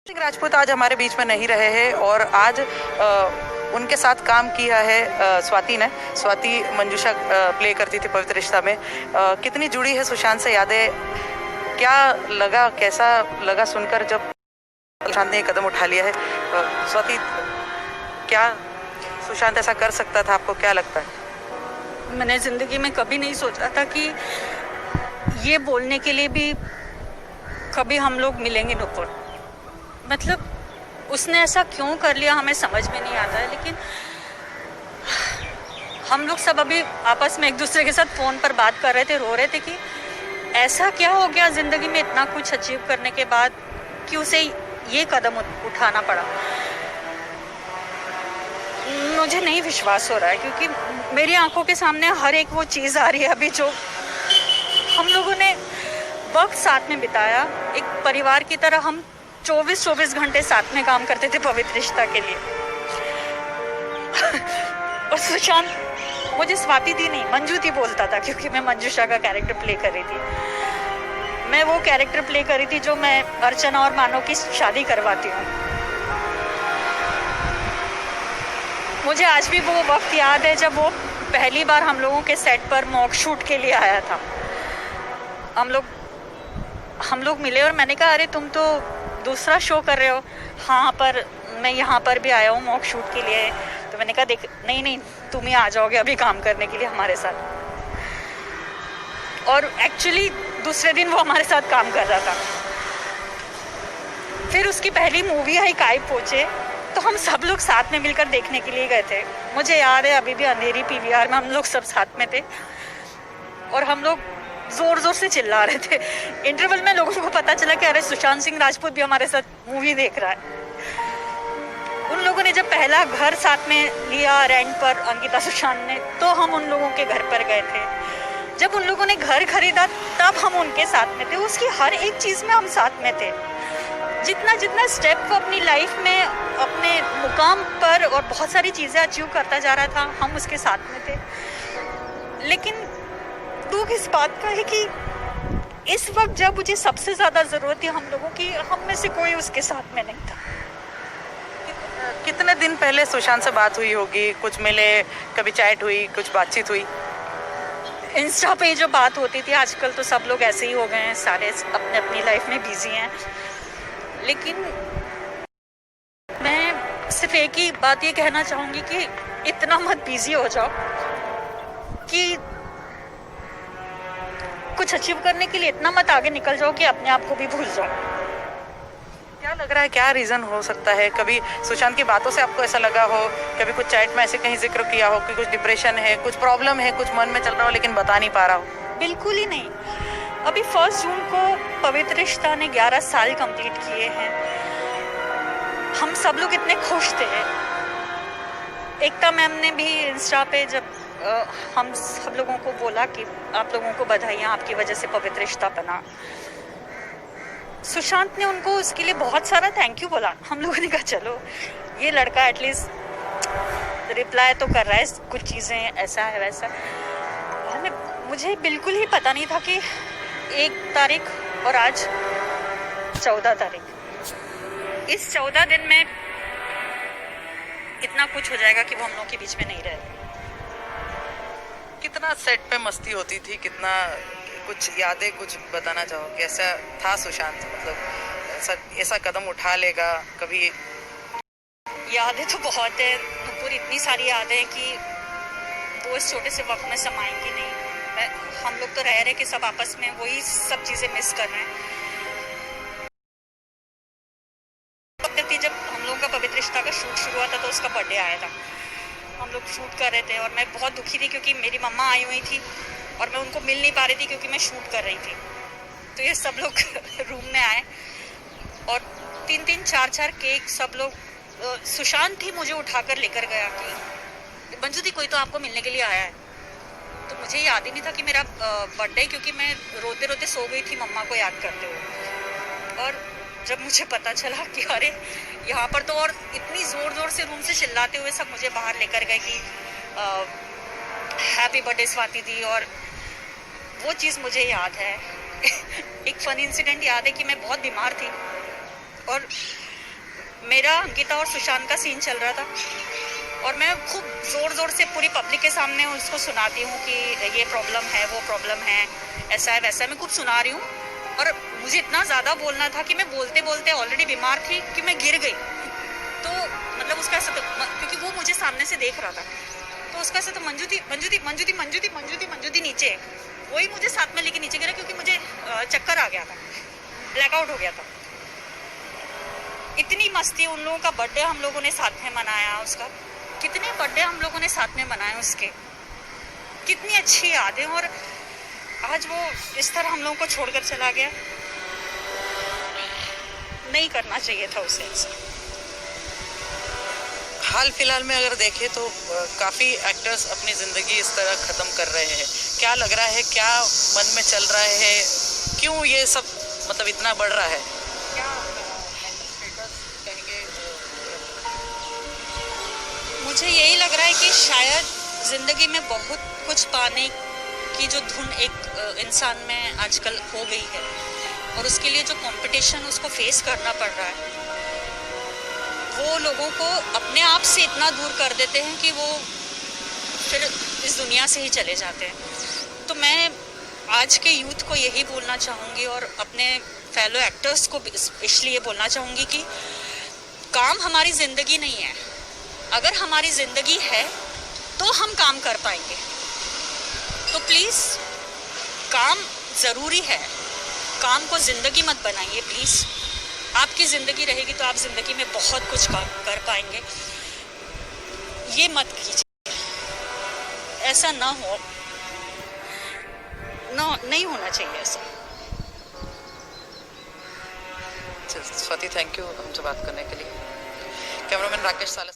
सिंह राजपूत आज हमारे बीच में नहीं रहे हैं और आज उनके साथ काम किया है स्वाति मंजूषा प्ले करती थी पवित्र रिश्ता में। कितनी जुड़ी है सुशांत से यादें, क्या लगा, कैसा लगा सुनकर जब सुशांत ने कदम उठा लिया है? स्वाति, क्या सुशांत ऐसा कर सकता था, आपको क्या लगता है? मैंने ज़िंदगी में कभी नहीं सोचा था कि ये बोलने के लिए भी कभी हम लोग मिलेंगे नुपुर। मतलब उसने ऐसा क्यों कर लिया हमें समझ में नहीं आता है, लेकिन हम लोग सब अभी आपस में एक दूसरे के साथ फ़ोन पर बात कर रहे थे, रो रहे थे कि ऐसा क्या हो गया ज़िंदगी में इतना कुछ अचीव करने के बाद कि उसे ये कदम उठाना पड़ा। मुझे नहीं विश्वास हो रहा है, क्योंकि मेरी आंखों के सामने हर एक वो चीज़ आ रही है अभी जो हम लोगों ने वक्त साथ में बिताया। एक परिवार की तरह हम 24 घंटे साथ में काम करते थे पवित्र रिश्ता के लिए। और सुशांत मुझे स्वाति दी नहीं, मंजू थी बोलता था, क्योंकि मैं मंजूषा का कैरेक्टर प्ले कर रही थी। मैं वो कैरेक्टर प्ले कर रही थी जो मैं अर्चना और मानव की शादी करवाती हूँ। मुझे आज भी वो वक्त याद है जब वो पहली बार हम लोगों के सेट पर मॉक शूट के लिए आया था। हम लोग मिले और मैंने कहा, अरे तुम तो दूसरा शो कर रहे हो। हाँ, पर मैं यहाँ पर भी आया हूँ मॉक शूट के लिए। तो मैंने कहा, देख, नहीं तुम ही आ जाओगे अभी काम करने के लिए हमारे साथ। और एक्चुअली दूसरे दिन वो हमारे साथ काम कर रहा था। फिर उसकी पहली मूवी आई काय पोचे, तो हम सब लोग साथ में मिलकर देखने के लिए गए थे। मुझे याद है अभी भी, अंधेरी पीवीआर में हम लोग सब साथ में थे और हम लोग जोर जोर से चिल्ला रहे थे। इंटरवल में लोगों को पता चला कि अरे सुशांत सिंह राजपूत भी हमारे साथ मूवी देख रहा है। उन लोगों ने जब पहला घर साथ में लिया रेंट पर, अंकिता सुशांत ने, तो हम उन लोगों के घर पर गए थे। जब उन लोगों ने घर खरीदा तब हम उनके साथ में थे। उसकी हर एक चीज़ में हम साथ में थे। जितना स्टेप वो अपनी लाइफ में अपने मुकाम पर और बहुत सारी चीज़ें अचीव करता जा रहा था, हम उसके साथ में थे। लेकिन दुख इस बात का है कि इस वक्त जब मुझे सबसे ज़्यादा ज़रूरत थी हम लोगों की, हम में से कोई उसके साथ में नहीं था। कितने दिन पहले सुशांत से बात हुई होगी? कुछ मिले, कभी चैट हुई, कुछ बातचीत हुई? इंस्टा पे जो बात होती थी, आजकल तो सब लोग ऐसे ही हो गए हैं, सारे अपने अपनी लाइफ में बिजी हैं। लेकिन मैं सिर्फ एक ही बात ये कहना चाहूँगी कि इतना मत बिजी हो जाओ कि कुछ अचीव करने के लिए इतना मत आगे निकल जाओ कि अपने आप को भी भूल जाओ। क्या लग रहा है, क्या रीज़न हो सकता है? कभी सुशांत की बातों से आपको ऐसा लगा हो, कभी कुछ चैट में ऐसे कहीं जिक्र किया हो कि कुछ डिप्रेशन है, कुछ प्रॉब्लम है, कुछ मन में चल रहा हो लेकिन बता नहीं पा रहा हो? बिल्कुल ही नहीं। अभी 1 जून को पवित्र रिश्ता ने 11 साल कंप्लीट किए हैं। हम सब लोग इतने खुश थे। एकता मैम ने भी इंस्टा पे जब हम सब लोगों को बोला कि आप लोगों को बधाइयाँ, आपकी वजह से पवित्र रिश्ता बना। सुशांत ने उनको उसके लिए बहुत सारा थैंक यू बोला। हम लोगों ने कहा चलो ये लड़का एटलीस्ट रिप्लाई तो कर रहा है, कुछ चीज़ें ऐसा है वैसा। मुझे बिल्कुल ही पता नहीं था कि 1 तारीख और आज 14 तारीख, इस 14 दिन में इतना कुछ हो जाएगा कि वो हम लोगों के बीच में नहीं रहे। कितना सेट पे मस्ती होती थी, कितना कुछ यादें, कुछ बताना चाहो? कैसा था सुशांत? मतलब ऐसा कदम उठा लेगा कभी? यादें तो बहुत है नुपुर, इतनी सारी यादें कि वो इस छोटे से वक्त में समाएंगी नहीं। हम लोग तो रह रहे कि सब आपस में वही सब चीज़ें मिस कर रहे हैं। जब हम लोगों का पवित्र रिश्ता का शूट शुरू हुआ था तो उसका बर्थडे आया था। हम लोग शूट कर रहे थे और मैं बहुत दुखी थी क्योंकि मेरी मम्मा आई हुई थी और मैं उनको मिल नहीं पा रही थी क्योंकि मैं शूट कर रही थी। तो ये सब लोग रूम में आए और 3-3, 4-4 केक सब लोग। सुशांत ही मुझे उठाकर लेकर गया कि मंजू दी, कोई तो आपको मिलने के लिए आया है। तो मुझे याद ही नहीं था कि मेरा बर्थडे, क्योंकि मैं रोते रोते सो गई थी मम्मा को याद करते हुए। और जब मुझे पता चला कि अरे यहाँ पर तो, और इतनी ज़ोर ज़ोर से रूम से चिल्लाते हुए सब मुझे बाहर लेकर गए कि हैप्पी बर्थडे स्वाति दी। और वो चीज़ मुझे याद है। एक फ़नी इंसिडेंट याद है कि मैं बहुत बीमार थी और मेरा अंकिता और सुशांत का सीन चल रहा था और मैं खूब ज़ोर ज़ोर से पूरी पब्लिक के सामने उसको सुनाती हूँ कि ये प्रॉब्लम है, वो प्रॉब्लम है, ऐसा है वैसा है, मैं खूब सुना रही हूँ। और मुझे इतना ज़्यादा बोलना था कि मैं बोलते बोलते ऑलरेडी बीमार थी कि मैं गिर गई। तो मतलब उसका ऐसा तो क्योंकि वो मुझे सामने से देख रहा था, तो उसका ऐसा तो मंजूदी मंजूदी मंजूदी मंजूदी मंजूदी मंजूदी नीचे, वही मुझे साथ में लेके नीचे गिरा क्योंकि मुझे चक्कर आ गया था, ब्लैकआउट हो गया था। इतनी मस्ती, उन लोगों का बर्थडे हम लोगों ने साथ में मनाया, उसका कितने बर्थडे हम लोगों ने साथ में मनाए, उसके कितनी अच्छी यादें। और आज वो इस तरह हम लोगों को छोड़कर चला गया। नहीं करना चाहिए था उसे ऐसा। हाल फिलहाल में अगर देखें तो काफ़ी एक्टर्स अपनी ज़िंदगी इस तरह ख़त्म कर रहे हैं। क्या लग रहा है, क्या मन में चल रहा है, क्यों ये सब मतलब इतना बढ़ रहा है? क्या कहेंगे? मुझे यही लग रहा है कि शायद ज़िंदगी में बहुत कुछ पाने की जो धुन एक इंसान में आजकल हो गई है और उसके लिए जो कंपटीशन उसको फेस करना पड़ रहा है, वो लोगों को अपने आप से इतना दूर कर देते हैं कि वो फिर इस दुनिया से ही चले जाते हैं। तो मैं आज के यूथ को यही बोलना चाहूँगी और अपने फेलो एक्टर्स को इसलिए बोलना चाहूँगी कि काम हमारी ज़िंदगी नहीं है। अगर हमारी ज़िंदगी है तो हम काम कर पाएंगे। तो प्लीज़ काम ज़रूरी है, काम को ज़िंदगी मत बनाइए प्लीज़। आपकी ज़िंदगी रहेगी तो आप ज़िंदगी में बहुत कुछ काम कर पाएंगे। ये मत कीजिए, ऐसा ना हो, नहीं होना चाहिए ऐसा। स्वाति, थैंक यू हमसे बात करने के लिए। कैमरामैन राकेश साले।